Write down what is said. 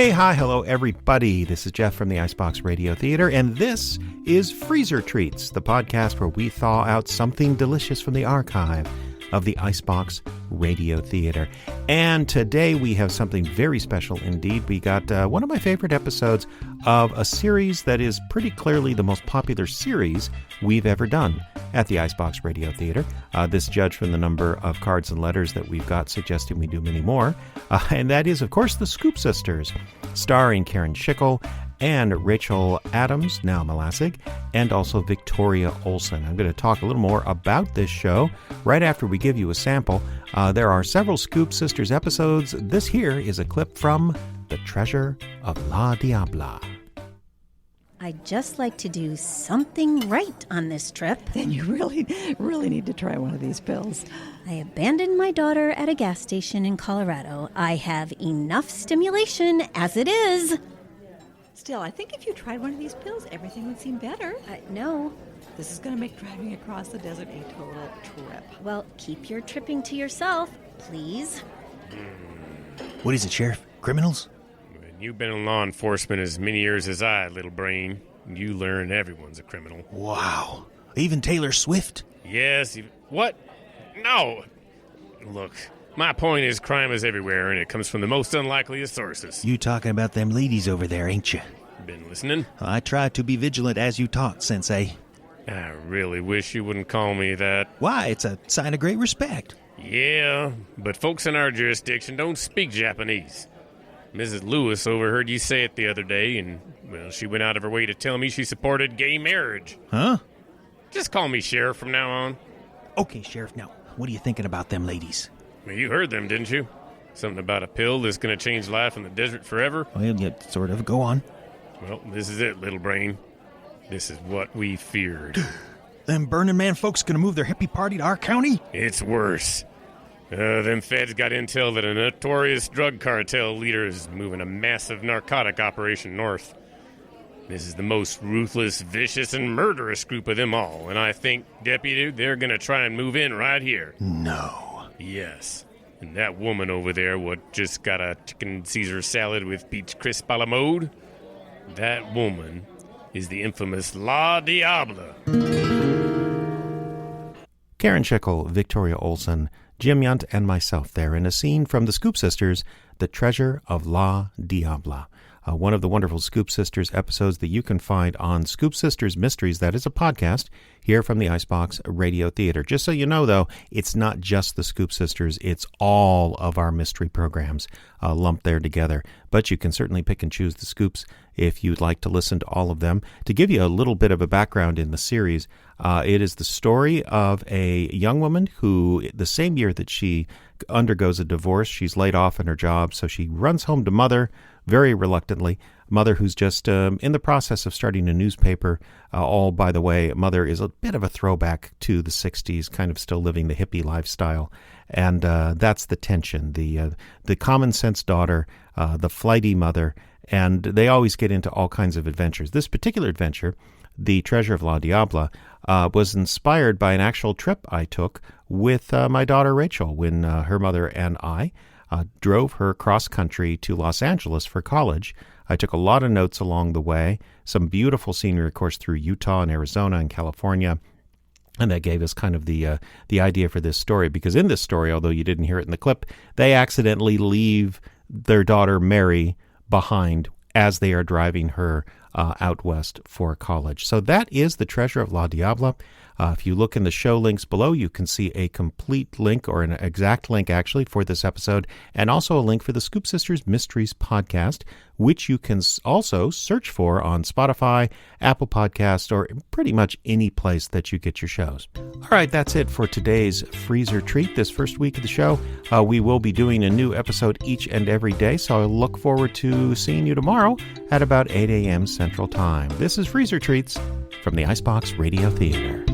Hey, hi, hello, everybody. This is Jeff from the Icebox Radio Theater, and this is Freezer Treats, the podcast where we thaw out something delicious from the archive of the Icebox Radio Theater. And today we have something very special indeed. We got one of my favorite episodes of a series that is pretty clearly the most popular series we've ever done at the Icebox Radio Theater. This judged from the number of cards and letters that we've got suggesting we do many more. And that is, of course, the Scoop Sisters, starring Karen Schickel and Rachel Adams, now Molassig, and also Victoria Olsen. I'm going to talk a little more about this show right after we give you a sample. There are several Scoop Sisters episodes. This here is a clip from The Treasure of La Diabla. I'd just like to do something right on this trip. Then you really need to try one of these pills. I abandoned my daughter at a gas station in Colorado. I have enough stimulation as it is. Still, I think if you tried one of these pills, everything would seem better. No. This is going to make driving across the desert a total trip. Well, keep your tripping to yourself, please. What is it, Sheriff? Criminals? When you've been in law enforcement as many years as I, little brain, you learn everyone's a criminal. Wow. Even Taylor Swift? Yes. What? No. Look, my point is crime is everywhere, and it comes from the most unlikeliest sources. You talking about them ladies over there, ain't you? Been listening? I try to be vigilant as you taught, Sensei. I really wish you wouldn't call me that. Why? It's a sign of great respect. Yeah, but folks in our jurisdiction don't speak Japanese. Mrs. Lewis overheard you say it the other day, and, well, she went out of her way to tell me she supported gay marriage. Huh? Just call me Sheriff from now on. Okay, Sheriff, now, what are you thinking about them ladies? Well, you heard them, didn't you? Something about a pill that's going to change life in the desert forever? Well, yeah, sort of. Go on. Well, this is it, little brain. This is what we feared. Them Burning Man folks gonna move their hippie party to our county? It's worse. Them feds got intel that a notorious drug cartel leader is moving a massive narcotic operation north. This is the most ruthless, vicious, and murderous group of them all, and I think, Deputy, they're gonna try and move in right here. No. Yes. And that woman over there, what just got a chicken Caesar salad with peach crisp a la mode, that woman is the infamous La Diabla. Karen Schickel, Victoria Olsen, Jim Yunt, and myself there in a scene from the Scoop Sisters, The Treasure of La Diabla. One of the wonderful Scoop Sisters episodes that you can find on Scoop Sisters Mysteries. That is a podcast here from the Icebox Radio Theater. Just so you know, though, it's not just the Scoop Sisters. It's all of our mystery programs lumped there together. But you can certainly pick and choose the Scoops if you'd like to listen to all of them. To give you a little bit of a background in the series, it is the story of a young woman who, the same year that she undergoes a divorce, she's laid off in her job, so she runs home to mother, very reluctantly. Mother who's just in the process of starting a newspaper. All, by the way, Mother is a bit of a throwback to the 60s, kind of still living the hippie lifestyle. And that's the tension, the common sense daughter, the flighty mother, and they always get into all kinds of adventures. This particular adventure, The Treasure of La Diabla, was inspired by an actual trip I took with my daughter Rachel when her mother and I drove her cross-country to Los Angeles for college. I took a lot of notes along the way, some beautiful scenery, of course, through Utah and Arizona and California, and that gave us kind of the idea for this story, because in this story, although you didn't hear it in the clip, they accidentally leave their daughter Mary behind as they are driving her out west for college. So that is The Treasure of La Diabla. If you look in the show links below, you can see a complete link, or an exact link actually, for this episode, and also a link for the Scoop Sisters Mysteries podcast, which you can also search for on Spotify, Apple Podcasts, or pretty much any place that you get your shows. All right, that's it for today's Freezer Treat, this first week of the show. We will be doing a new episode each and every day, so I look forward to seeing you tomorrow at about 8 a.m. Central Time. This is Freezer Treats from the Icebox Radio Theater.